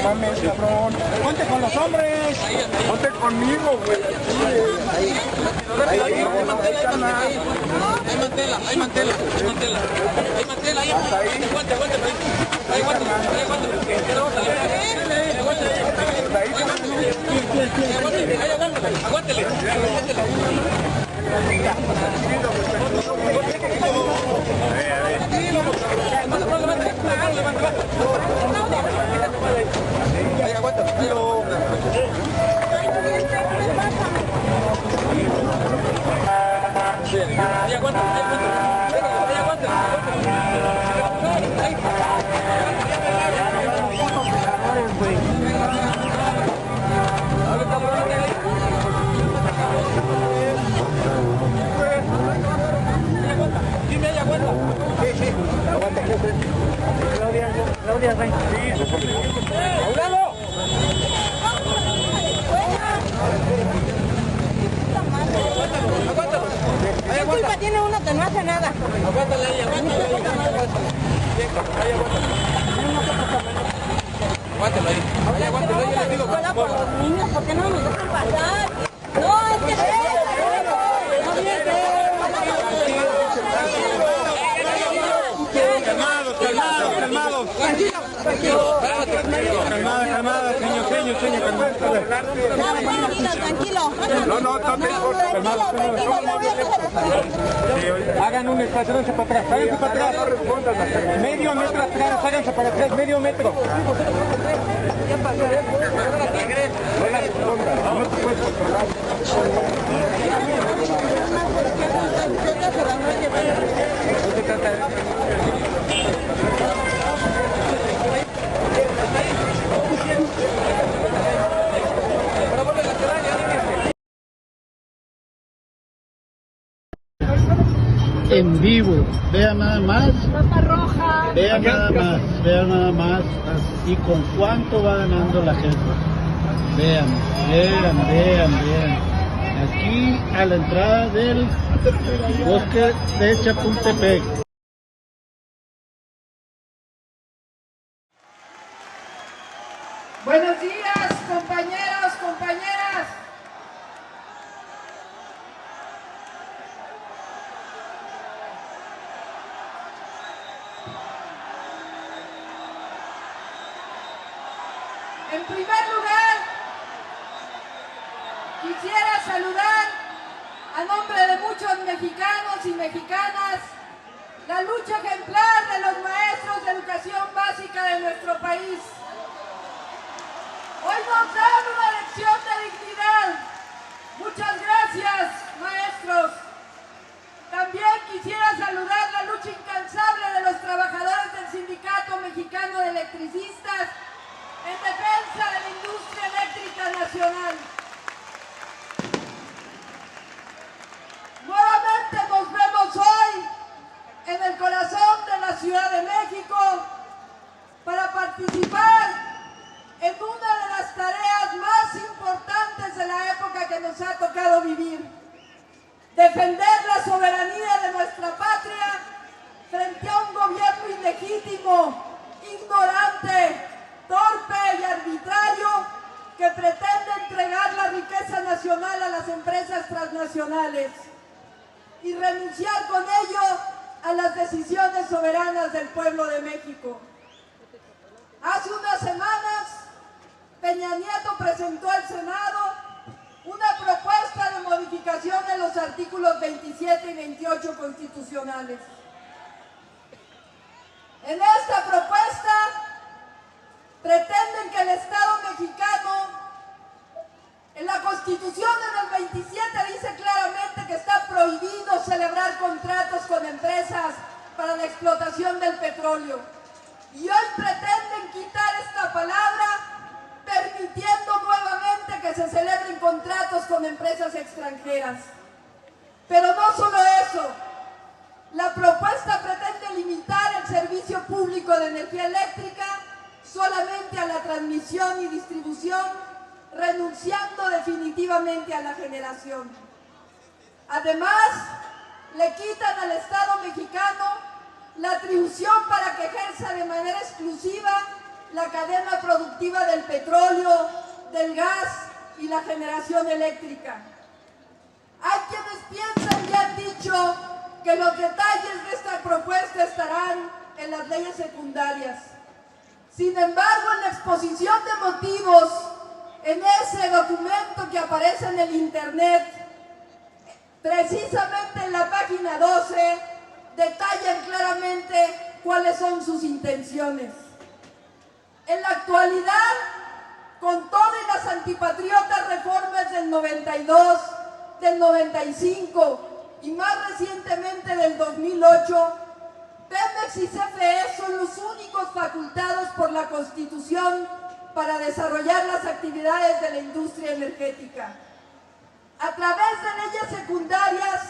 Mames, cabrón. Ponte con los hombres. Ponte conmigo, güey. Hay mantela. Hasta ahí. Aguántele. Claudia, ven. ¡Aulado! Aguántalo. ¿Qué culpa tiene uno que no hace nada? Aguántale ahí, aguántalo ahí, yo les digo. Hola por los niños, ¿por qué no nos dejan pasar? No, es que... Calmados. Calmada, señor, Tranquilo. No, hagan un espacio, háganse para atrás, medio metro atrás, háganse para atrás, medio metro. No te puedes controlar. En vivo, vean nada más, vean nada más y con cuánto va ganando la gente. Vean. Aquí a la entrada del bosque de Chapultepec. Buenos días, compañeros, compañeras. En primer lugar, quisiera saludar a nombre de muchos mexicanos y mexicanas la lucha ejemplar de los maestros de educación básica de nuestro país. Hoy nos dan una lección de dignidad. Muchas gracias, maestros. También quisiera saludar la lucha incansable de los trabajadores del Sindicato Mexicano de Electricistas en defensa de la industria eléctrica nacional. Nuevamente nos vemos hoy en el corazón de la Ciudad de México para participar en una de las tareas más importantes de la época que nos ha tocado vivir: defender la soberanía de nuestra patria frente a un gobierno ilegítimo, ignorante, torpe y arbitrario que pretende entregar la riqueza nacional a las empresas transnacionales y renunciar con ello a las decisiones soberanas del pueblo de México. Hace unas semanas, Peña Nieto presentó al Senado una propuesta de modificación de los artículos 27 y 28 constitucionales. En esta propuesta pretenden que el Estado mexicano, en la Constitución en el 27 dice claramente que está prohibido celebrar contratos con empresas para la explotación del petróleo. Y hoy pretenden quitar esta palabra, permitiendo nuevamente que se celebren contratos con empresas extranjeras. Pero no solo eso, la propuesta pretende limitar el servicio público de energía eléctrica solamente a la transmisión y distribución, renunciando definitivamente a la generación. Además, le quitan al Estado mexicano la atribución para que ejerza de manera exclusiva la cadena productiva del petróleo, del gas y la generación eléctrica. Hay quienes piensan y han dicho que los detalles de esta propuesta estarán en las leyes secundarias. Sin embargo, en la exposición de motivos, en ese documento que aparece en el internet, precisamente en la página 12, detallan claramente cuáles son sus intenciones. En la actualidad, con todas las antipatriotas reformas del 92, del 95 y más recientemente del 2008, Pemex y CFE son los únicos facultados por la Constitución para desarrollar las actividades de la industria energética. A través de leyes secundarias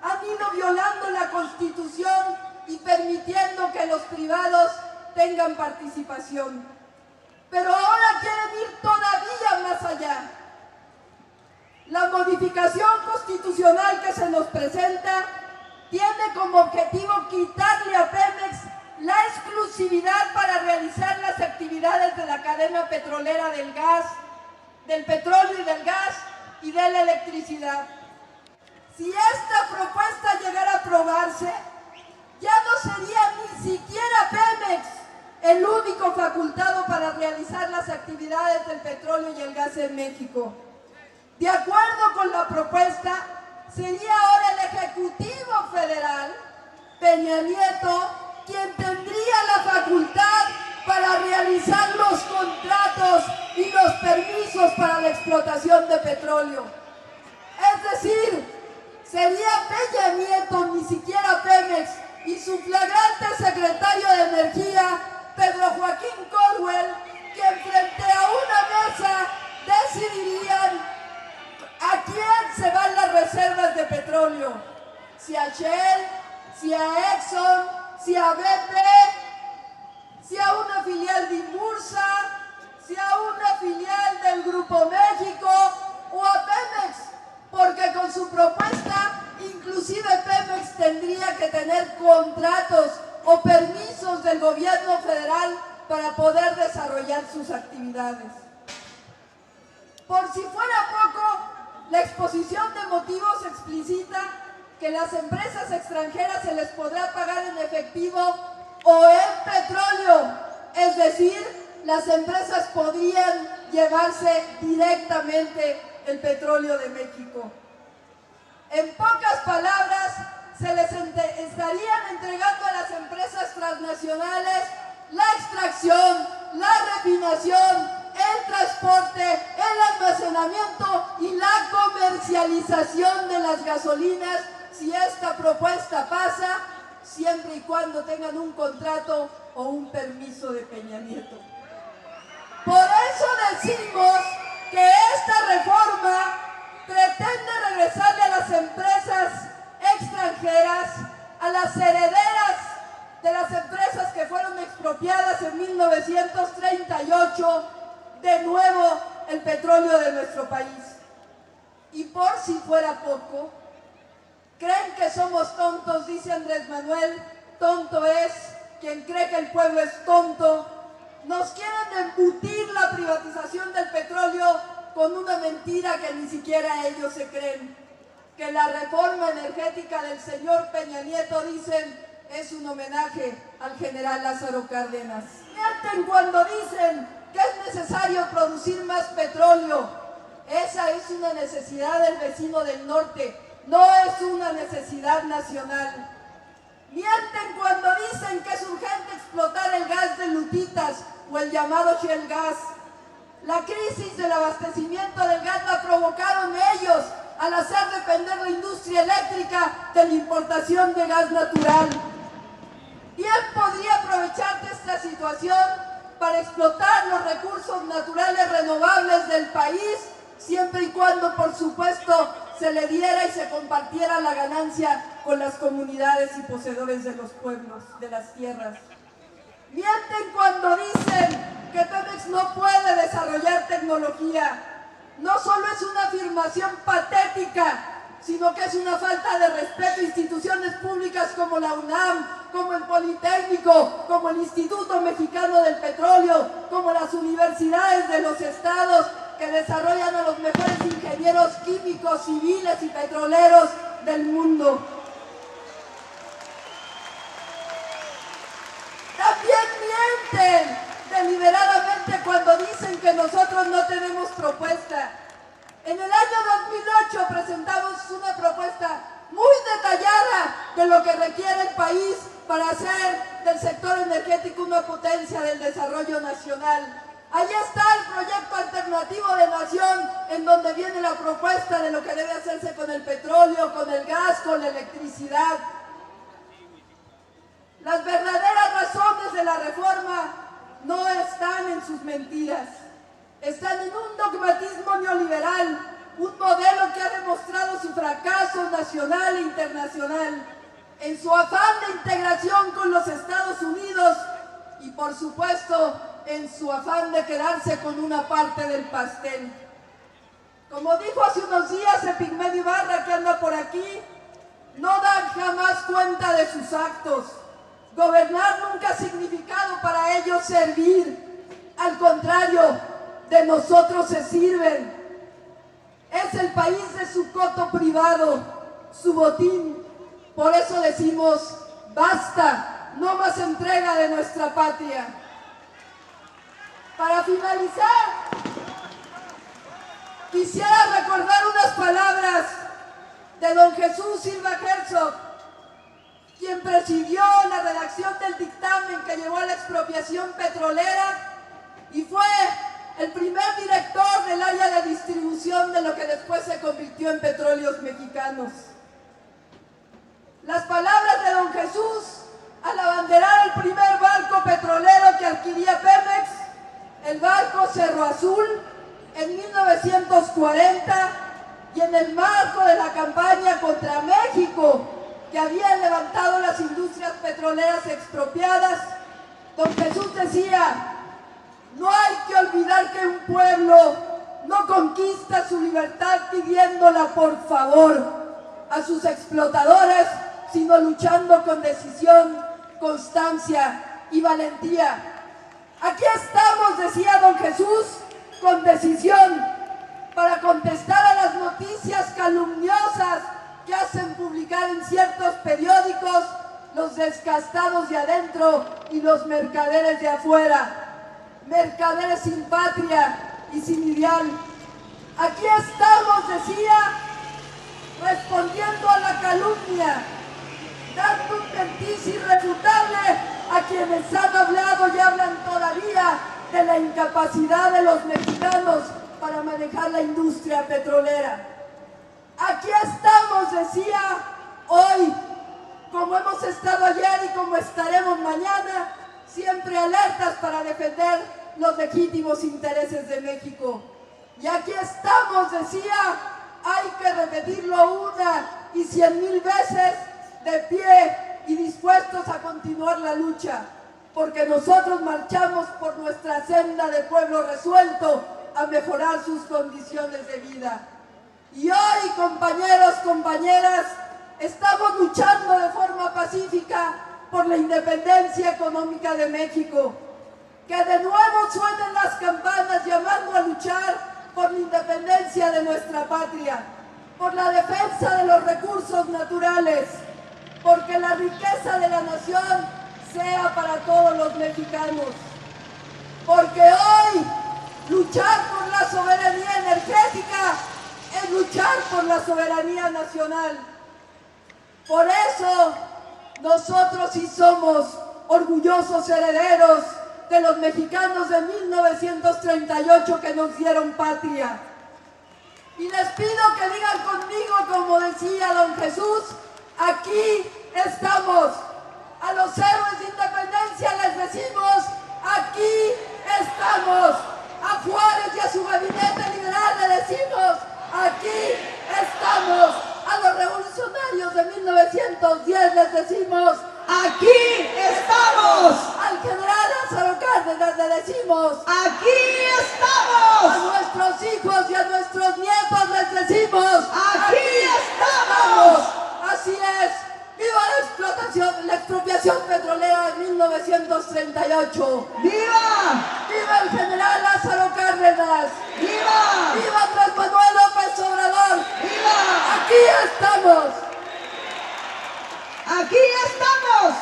han ido violando la Constitución y permitiendo que los privados tengan participación. Pero ahora quieren ir todavía más allá. La modificación constitucional que se nos presenta tiene como objetivo quitarle a Pemex la exclusividad para realizar las actividades de la cadena petrolera del gas, del petróleo y del gas y de la electricidad. Si esta propuesta llegara a aprobarse, ya no sería ni siquiera Pemex el único facultado para realizar las actividades del petróleo y el gas en México. De acuerdo con la propuesta, sería ahora el Ejecutivo Federal, Peña Nieto, quien tendría la facultad para realizar los contratos y los permisos para la explotación de petróleo. Es decir, sería Peña Nieto, ni siquiera Pemex, y su flagrante secretario de Energía, Pedro Joaquín Caldwell, quien frente a una mesa decidirían a quién se van las reservas de petróleo, si a Shell, si a Exxon, si a BP, si a una filial de Inbursa, si a una filial del Grupo México o a Pemex, porque con su propuesta inclusive Pemex tendría que tener contratos o permisos del gobierno federal para poder desarrollar sus actividades. Por si fuera poco, la exposición de motivos explicita que las empresas extranjeras se les podrá pagar en efectivo o en petróleo, es decir, las empresas podrían llevarse directamente el petróleo de México. En pocas palabras, se les estarían entregando a las empresas transnacionales la extracción, la refinación, el transporte, el almacenamiento y la comercialización de las gasolinas si esta propuesta pasa, siempre y cuando tengan un contrato o un permiso de Peña Nieto. Por eso decimos que esta reforma pretende regresarle a las empresas extranjeras, a las herederas de las empresas que fueron expropiadas en 1938, de nuevo el petróleo de nuestro país. Y por si fuera poco, creen que somos tontos, dice Andrés Manuel, tonto es quien cree que el pueblo es tonto. Nos quieren embutir la privatización del petróleo con una mentira que ni siquiera ellos se creen. Que la reforma energética del señor Peña Nieto, dicen, es un homenaje al general Lázaro Cárdenas. Mienten cuando dicen que es necesario producir más petróleo. Esa es una necesidad del vecino del norte, no es una necesidad nacional. Mienten cuando dicen que es urgente explotar el gas de Lutitas o el llamado Shell Gas. La crisis del abastecimiento del gas la provocaron ellos al hacer depender la industria eléctrica de la importación de gas natural. Bien podría aprovecharte esta situación para explotar los recursos naturales renovables del país, siempre y cuando, por supuesto, se le diera y se compartiera la ganancia con las comunidades y poseedores de los pueblos, de las tierras. Mienten cuando dicen que Pemex no puede desarrollar tecnología. No solo es una afirmación patética, sino que es una falta de respeto a instituciones públicas como la UNAM, como el Politécnico, como el Instituto Mexicano del Petróleo, como las universidades de los estados que desarrollan a los mejores ingenieros químicos, civiles y petroleros del mundo. También mienten deliberadamente cuando dicen que nosotros no tenemos propuesta. En el año 2008 presentamos una propuesta muy detallada de lo que requiere el país para hacer del sector energético una potencia del desarrollo nacional. Ahí está el proyecto alternativo de nación, en donde viene la propuesta de lo que debe hacerse con el petróleo, con el gas, con la electricidad. Las verdaderas razones de la reforma no están en sus mentiras. Están en un dogmatismo neoliberal, un modelo que ha demostrado su fracaso nacional e internacional, en su afán de integración con los Estados Unidos y, por supuesto, en su afán de quedarse con una parte del pastel. Como dijo hace unos días Epigmenio Ibarra, que anda por aquí, no dan jamás cuenta de sus actos. Gobernar nunca ha significado para ellos servir. Al contrario, de nosotros se sirven. Es el país de su coto privado, su botín. Por eso decimos, basta, no más entrega de nuestra patria. Para finalizar, quisiera recordar unas palabras de don Jesús Silva Herzog, quien presidió la redacción del dictamen que llevó a la expropiación petrolera y fue el primer director del área de distribución de lo que después se convirtió en Petróleos Mexicanos. Las palabras de don Jesús al abanderar el primer barco petrolero que adquiría Pemex, el barco Cerro Azul, en 1940, y en el marco de la campaña contra México que habían levantado las industrias petroleras expropiadas, don Jesús decía: no hay que olvidar que un pueblo no conquista su libertad pidiéndola por favor a sus explotadores, sino luchando con decisión, constancia y valentía. Aquí estamos, decía don Jesús, con decisión para contestar a las noticias calumniosas que hacen publicar en ciertos periódicos los descastados de adentro y los mercaderes de afuera. Mercaderes sin patria y sin ideal. Aquí estamos, decía, respondiendo a la calumnia, dando un mentiz irrefutable a quienes han hablado y hablan todavía de la incapacidad de los mexicanos para manejar la industria petrolera. Aquí estamos, decía, hoy, como hemos estado ayer y como estaremos mañana, siempre alertas para defender los legítimos intereses de México. Y aquí estamos, decía, hay que repetirlo una y 100,000 veces, de pie y dispuestos a continuar la lucha, porque nosotros marchamos por nuestra senda de pueblo resuelto a mejorar sus condiciones de vida. Y hoy, compañeros, compañeras, estamos luchando de forma pacífica por la independencia económica de México. Que de nuevo suenen las campanas llamando a luchar por la independencia de nuestra patria, por la defensa de los recursos naturales, porque la riqueza de la nación sea para todos los mexicanos. Porque hoy luchar por la soberanía energética es luchar por la soberanía nacional. Por eso nosotros sí somos orgullosos herederos de los mexicanos de 1938 que nos dieron patria. Y les pido que digan conmigo, como decía don Jesús, aquí estamos. A los héroes de independencia les decimos, aquí estamos. A Juárez y a su gabinete liberal le decimos, aquí estamos. Aquí estamos. Al general Lázaro Cárdenas le decimos, aquí estamos. A nuestros hijos y a nuestros nietos les decimos, aquí estamos. Así es. ¡Viva la explotación, la expropiación petrolera de 1938! ¡Viva! ¡Viva el general Lázaro Cárdenas! ¡Viva! ¡Viva Andrés Manuel López Obrador! ¡Viva! ¡Aquí estamos! ¡Aquí estamos!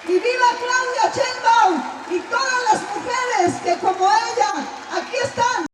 ¡Y viva Claudia Sheinbaum y todas las mujeres que como ella aquí están